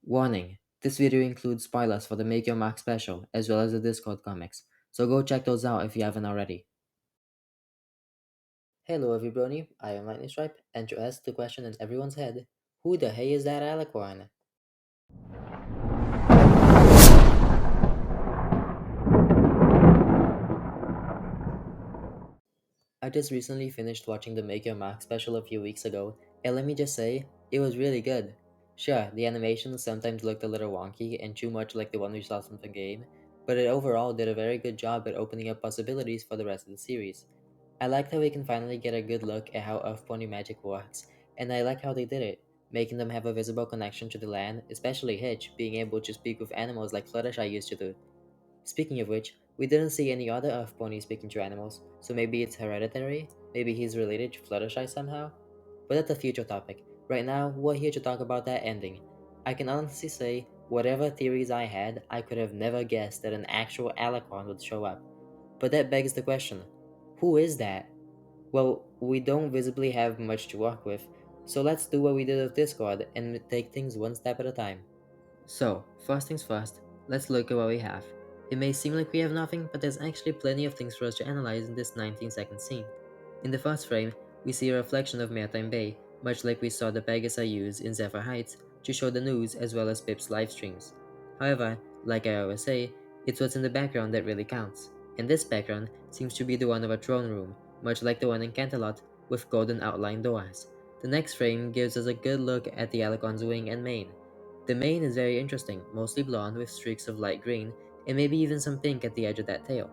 Warning: this video includes spoilers for the Make Your Mark special, as well as the Discord comics, so go check those out if you haven't already. Hello everybody, I am Lightning Stripe, and to ask the question in everyone's head, who the hey is that Alicorn? I just recently finished watching the Make Your Mark special a few weeks ago, and let me just say, it was really good. Sure, the animations sometimes looked a little wonky and too much like the one we saw from the game, but it overall did a very good job at opening up possibilities for the rest of the series. I liked how we can finally get a good look at how Earth Pony magic works, and I like how they did it, making them have a visible connection to the land, especially Hitch being able to speak with animals like Fluttershy used to do. Speaking of which, we didn't see any other Earth Pony speaking to animals, so maybe it's hereditary? Maybe he's related to Fluttershy somehow? But that's a future topic. Right now, we're here to talk about that ending. I can honestly say, whatever theories I had, I could have never guessed that an actual Alicorn would show up. But that begs the question, who is that? Well, we don't visibly have much to work with, so let's do what we did with Discord and take things one step at a time. So, first things first, let's look at what we have. It may seem like we have nothing, but there's actually plenty of things for us to analyze in this 19-second scene. In the first frame, we see a reflection of Maritime Bay, much like we saw the Pegasi use in Zephyr Heights to show the news as well as Pip's live streams. However, like I always say, it's what's in the background that really counts, and this background seems to be the one of a throne room, much like the one in Canterlot, with golden outline doors. The next frame gives us a good look at the Alicorn's wing and mane. The mane is very interesting, mostly blonde with streaks of light green, and maybe even some pink at the edge of that tail.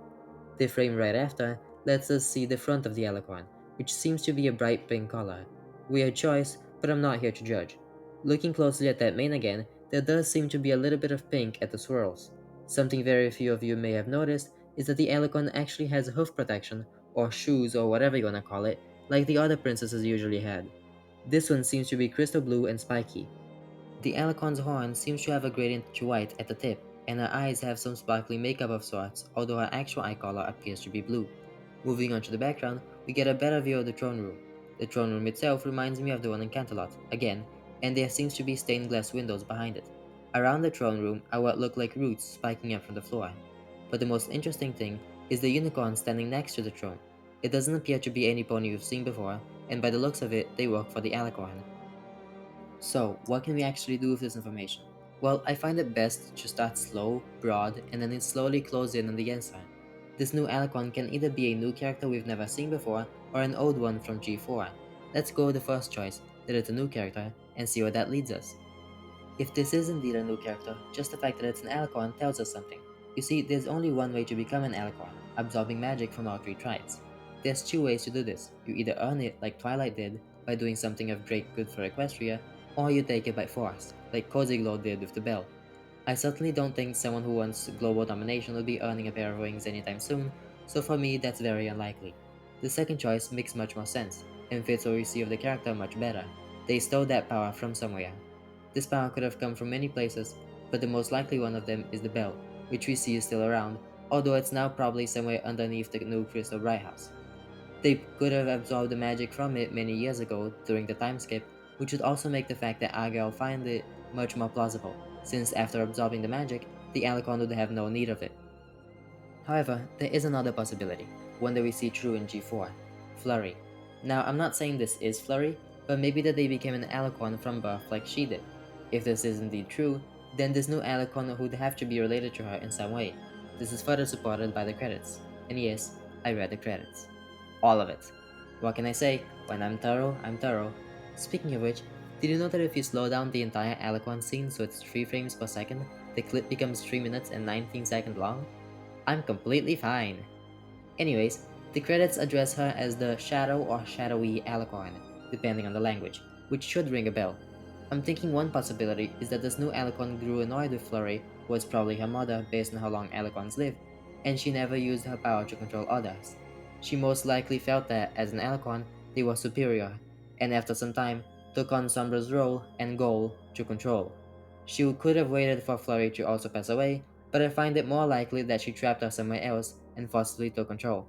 The frame right after lets us see the front of the Alicorn, which seems to be a bright pink color. Weird choice, but I'm not here to judge. Looking closely at that mane again, there does seem to be a little bit of pink at the swirls. Something very few of you may have noticed is that the Alicorn actually has hoof protection, or shoes or whatever you wanna call it, like the other princesses usually had. This one seems to be crystal blue and spiky. The Alicorn's horn seems to have a gradient to white at the tip, and her eyes have some sparkly makeup of sorts, although her actual eye color appears to be blue. Moving on to the background, we get a better view of the throne room. The throne room itself reminds me of the one in Canterlot, again, and there seems to be stained glass windows behind it. Around the throne room are what look like roots spiking up from the floor. But the most interesting thing is the unicorn standing next to the throne. It doesn't appear to be any pony we've seen before, and by the looks of it, they work for the Alicorn. So, what can we actually do with this information? Well, I find it best to start slow, broad, and then slowly close in on the inside. This new Alicorn can either be a new character we've never seen before, or an old one from G4. Let's go with the first choice, that it's a new character, and see where that leads us. If this is indeed a new character, just the fact that it's an Alicorn tells us something. You see, there's only one way to become an Alicorn, absorbing magic from all three tribes. There's two ways to do this. You either earn it like Twilight did, by doing something of great good for Equestria, or you take it by force, like Cozy Glow did with the bell. I certainly don't think someone who wants global domination will be earning a pair of wings anytime soon, so for me that's very unlikely. The second choice makes much more sense, and fits what we see of the character much better. They stole that power from somewhere. This power could have come from many places, but the most likely one of them is the bell, which we see is still around, although it's now probably somewhere underneath the new Crystal Bright House. They could have absorbed the magic from it many years ago during the time skip, which would also make the fact that Argyle find it much more plausible, since after absorbing the magic, the Alicorn would have no need of it. However, there is another possibility, one that we see true in G4, Flurry. Now, I'm not saying this is Flurry, but maybe that they became an Alicorn from birth like she did. If this is indeed true, then this new Alicorn would have to be related to her in some way. This is further supported by the credits. And yes, I read the credits. All of it. What can I say? When I'm thorough, I'm thorough. Speaking of which, did you know that if you slow down the entire Alicorn scene so it's 3 frames per second, the clip becomes 3 minutes and 19 seconds long? I'm completely fine. Anyways, the credits address her as the Shadow or Shadowy Alicorn, depending on the language, which should ring a bell. I'm thinking one possibility is that this new Alicorn grew annoyed with Flurry, who was probably her mother based on how long Alicorns live, and she never used her power to control others. She most likely felt that, as an Alicorn, they were superior, and after some time, took on Sombra's role and goal to control. She could have waited for Flurry to also pass away, but I find it more likely that she trapped her somewhere else and forcibly took control.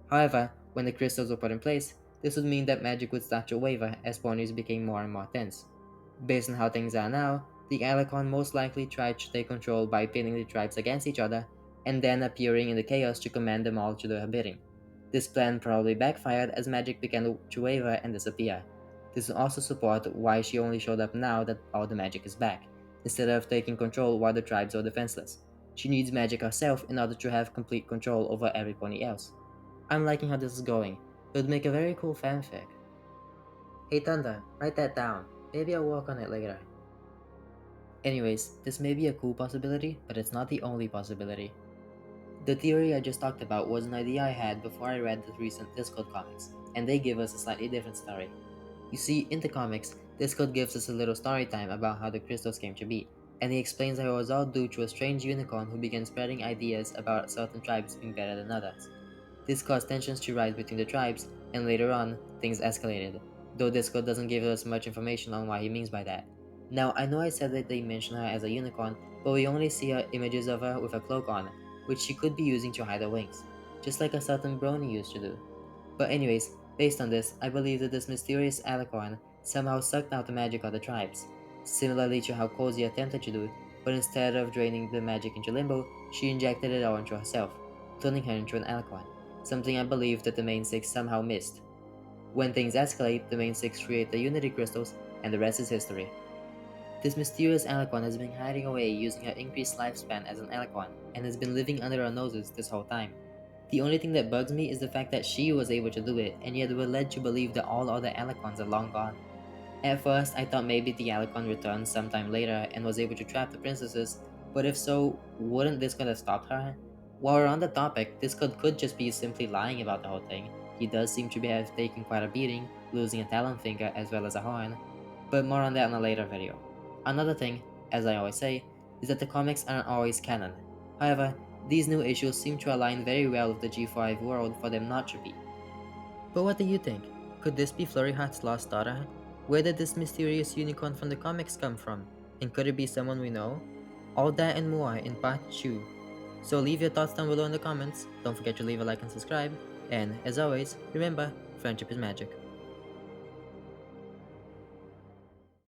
However, when the crystals were put in place, this would mean that magic would start to waver as ponies became more and more tense. Based on how things are now, The Alicorn most likely tried to take control by pitting the tribes against each other, and then appearing in the chaos to command them all to do her bidding. This plan probably backfired as magic began to waver and disappear. This will also support why she only showed up now that all the magic is back, instead of taking control while the tribes are defenseless. She needs magic herself in order to have complete control over everybody else. I'm liking how this is going. It would make a very cool fanfic. Hey Thunder, write that down. Maybe I'll work on it later. Anyways, this may be a cool possibility, but it's not the only possibility. The theory I just talked about was an idea I had before I read the recent Discord comics, and they give us a slightly different story. You see, in the comics, Discord gives us a little story time about how the crystals came to be, and he explains how it was all due to a strange unicorn who began spreading ideas about certain tribes being better than others. This caused tensions to rise between the tribes, and later on, things escalated, though Discord doesn't give us much information on what he means by that. Now, I know I said that they mention her as a unicorn, but we only see her images of her with a cloak on, which she could be using to hide her wings, just like a certain brony used to do. But anyways, based on this, I believe that this mysterious Alicorn somehow sucked out the magic of the tribes, similarly to how Cozy attempted to do, but instead of draining the magic into Limbo, she injected it all into herself, turning her into an Alicorn, something I believe that the main six somehow missed. When things escalate, the main six create the Unity Crystals, and the rest is history. This mysterious Alicorn has been hiding away using her increased lifespan as an Alicorn, and has been living under our noses this whole time. The only thing that bugs me is the fact that she was able to do it, and yet we're led to believe that all other Alicorns are long gone. At first, I thought maybe the Alicorn returned sometime later and was able to trap the princesses, but if so, wouldn't this could have stopped her? While we're on the topic, this could just be simply lying about the whole thing. He does seem to have taken quite a beating, losing a talon finger as well as a horn, but more on that in a later video. Another thing, as I always say, is that the comics aren't always canon. However, these new issues seem to align very well with the G5 world for them not to be. But what do you think? Could this be Flurry Heart's lost daughter? Where did this mysterious unicorn from the comics come from? And could it be someone we know? All that and more in part 2. So leave your thoughts down below in the comments, don't forget to leave a like and subscribe, and as always, remember, friendship is magic.